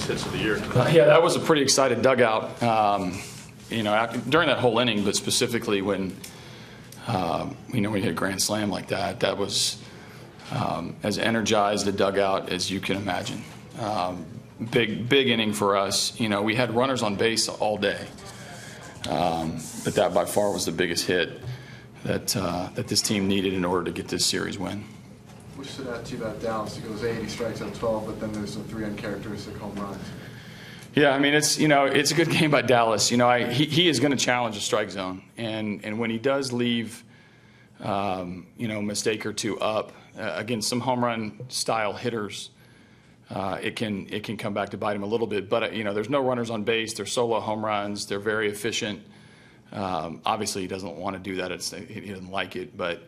hits of the year. Yeah, that was a pretty excited dugout. During that whole inning, but specifically when we hit a grand slam like that, that was as energized a dugout as you can imagine. Big inning for us. We had runners on base all day, but that by far was the biggest hit that this team needed in order to get this series win. What stood out to you about Dallas? It goes 8, he strikes out 12, but then there's the 3 uncharacteristic home runs. Yeah, I mean, it's a good game by Dallas. He is going to challenge the strike zone, and when he does leave, a mistake or two up against some home run style hitters, it can come back to bite him a little bit. But there's no runners on base. They're solo home runs. They're very efficient. Obviously, he doesn't want to do that. He doesn't like it. But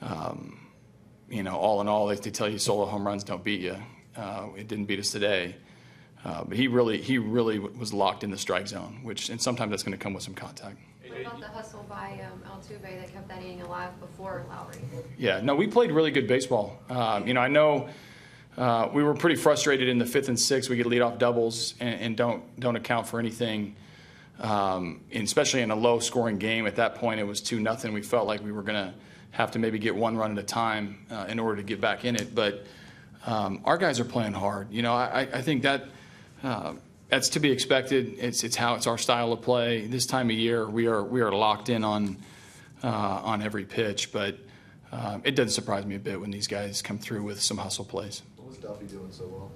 all in all, they tell you solo home runs don't beat you. It didn't beat us today. But he really was locked in the strike zone, and sometimes that's going to come with some contact. What about the hustle by Altuve that kept that inning alive before Lowry? Yeah, no, we played really good baseball. I know we were pretty frustrated in the 5th and 6th. We get leadoff doubles and don't account for anything, and especially in a low-scoring game. At that point, it was 2-0. We felt like we were going to have to maybe get one run at a time in order to get back in it. But our guys are playing hard. I think that. That's to be expected. It's our style of play. This time of year, we are locked in on every pitch. But it doesn't surprise me a bit when these guys come through with some hustle plays. What was Duffy doing so well?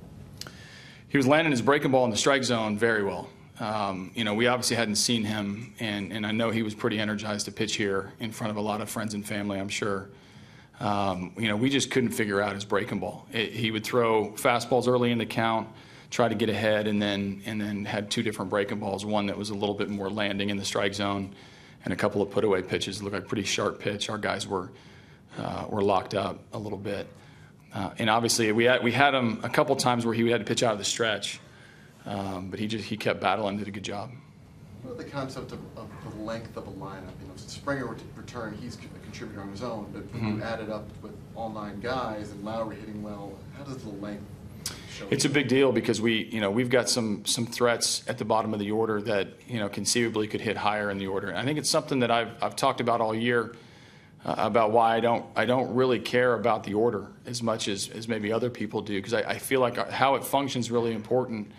He was landing his breaking ball in the strike zone very well. We obviously hadn't seen him, and I know he was pretty energized to pitch here in front of a lot of friends and family, I'm sure. We just couldn't figure out his breaking ball. He would throw fastballs early in the count, try to get ahead, and then had 2 different breaking balls, one that was a little bit more landing in the strike zone, and a couple of put-away pitches. It looked like pretty sharp pitch. Our guys were locked up a little bit. And obviously we had him a couple times where he had to pitch out of the stretch, but he kept battling, did a good job. What about the concept of the length of a lineup? Springer return, he's a contributor on his own, but when you add it up with all 9 guys and Lowry hitting well, how does the length show? It's a big deal because we've got some threats at the bottom of the order that conceivably could hit higher in the order. And I think it's something that I've talked about all year about why I don't really care about the order as much as maybe other people do, because I feel like how it functions is really important.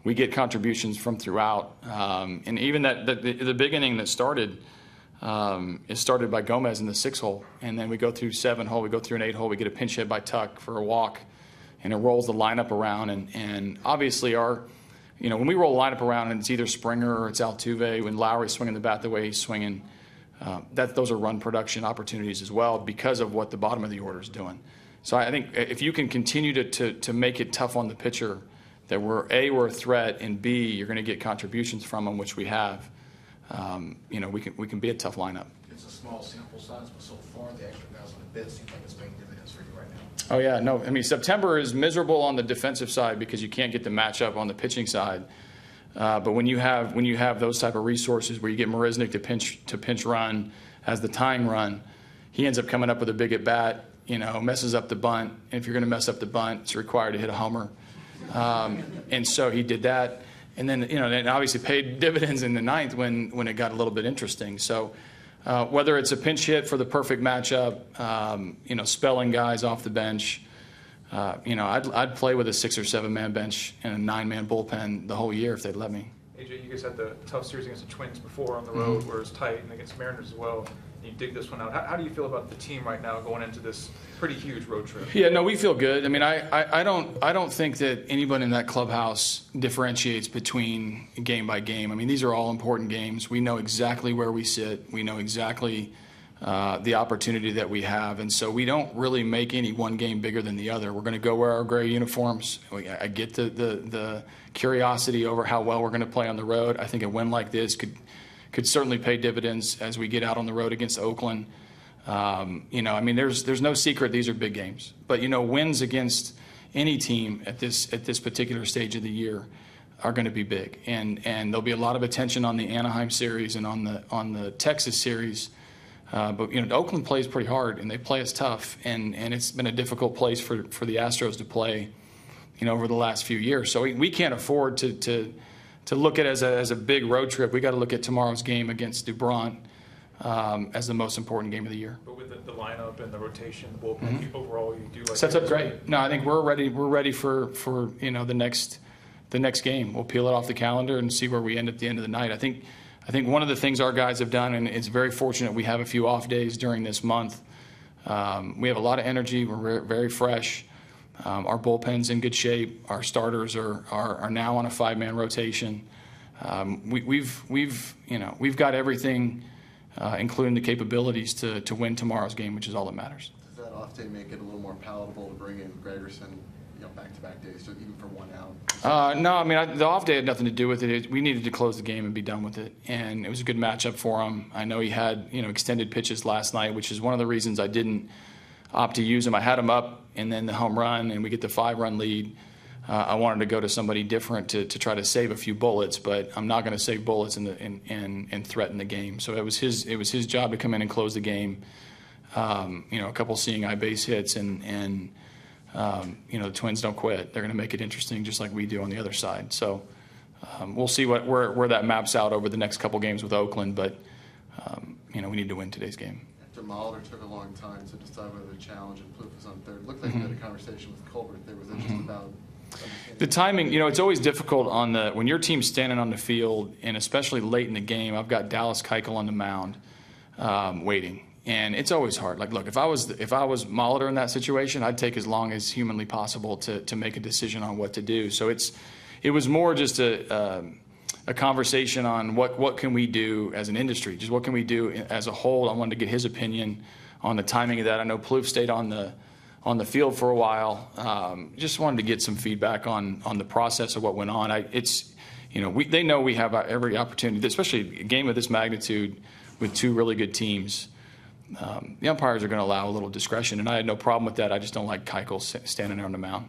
We get contributions from throughout, and even the big inning that started. Is started by Gomez in the 6th hole, and then we go through 7 hole, we go through an 8 hole, we get a pinch hit by Tuck for a walk, and it rolls the lineup around. And obviously when we roll the lineup around and it's either Springer or it's Altuve, when Lowry's swinging the bat the way he's swinging, those are run production opportunities as well because of what the bottom of the order is doing. So I think if you can continue to make it tough on the pitcher, that we're a threat, and B, you're going to get contributions from them, which we have. We can be a tough lineup. It's a small sample size, but so far the extra guys on the bench seems like it's paying dividends for you right now. Oh yeah, no. I mean, September is miserable on the defensive side because you can't get the matchup on the pitching side. But when you have those type of resources where you get Marisnick to pinch run as the tying run, he ends up coming up with a big at bat. Messes up the bunt. And if you're going to mess up the bunt, it's required to hit a homer. And so he did that. And then, it obviously paid dividends in the 9th when it got a little bit interesting. So whether it's a pinch hit for the perfect matchup, spelling guys off the bench, I'd play with a 6 or 7 man bench and a 9-man bullpen the whole year if they'd let me. AJ, you guys had the tough series against the Twins before on the road where it was tight, and against Mariners as well. You dig this one out. How do you feel about the team right now going into this pretty huge road trip? Yeah, no, we feel good. I mean, I don't think that anyone in that clubhouse differentiates between game by game. I mean, these are all important games. We know exactly where we sit. We know exactly the opportunity that we have, and so we don't really make any one game bigger than the other. We're going to go wear our gray uniforms. I get the curiosity over how well we're going to play on the road. I think a win like this could certainly pay dividends as we get out on the road against Oakland. I mean, there's no secret these are big games. But, wins against any team at this particular stage of the year are going to be big. And there'll be a lot of attention on the Anaheim series and on the Texas series. But Oakland plays pretty hard, and they play us tough. And it's been a difficult place for the Astros to play, over the last few years. So we can't afford to look at it as a big road trip. We got to look at tomorrow's game against DuBron as the most important game of the year. But with the lineup and the rotation, the bullpen, overall, you do like Sets it? up great. No, I think we're ready. We're ready for the next game. We'll peel it off the calendar and see where we end at the end of the night. I think one of the things our guys have done, and it's very fortunate we have a few off days during this month. We have a lot of energy. We're very fresh. Our bullpen's in good shape. Our starters are now on a 5-man rotation. We've got everything, including the capabilities to win tomorrow's game, which is all that matters. Does that off day make it a little more palatable to bring in Gregerson, back-to-back days, so even for 1 out? No, I mean, the off day had nothing to do with it. We needed to close the game and be done with it, and it was a good matchup for him. I know he had, extended pitches last night, which is one of the reasons I didn't opt to use him. I had him up, and then the home run, and we get the 5-run lead. I wanted to go to somebody different to try to save a few bullets, but I'm not going to save bullets and threaten the game. So it was his job to come in and close the game. A couple seeing eye base hits, and the Twins don't quit. They're going to make it interesting, just like we do on the other side. So we'll see where that maps out over the next couple games with Oakland, but we need to win today's game. After Mulder took a long time to decide whether to challenge and Plouffe was on third, it looked like you had a conversation with Colbert there. Was it just about the timing? It's always difficult when your team's standing on the field, and especially late in the game. I've got Dallas Keuchel on the mound waiting. And it's always hard. Like, look, if I was Molitor in that situation, I'd take as long as humanly possible to make a decision on what to do. So it was more just a conversation on what can we do as an industry, just what can we do as a whole. I wanted to get his opinion on the timing of that. I know Plouffe stayed on the field for a while. Just wanted to get some feedback on the process of what went on. They know we have every opportunity, especially a game of this magnitude with two really good teams. The umpires are going to allow a little discretion, and I had no problem with that. I just don't like Keuchel standing there on the mound.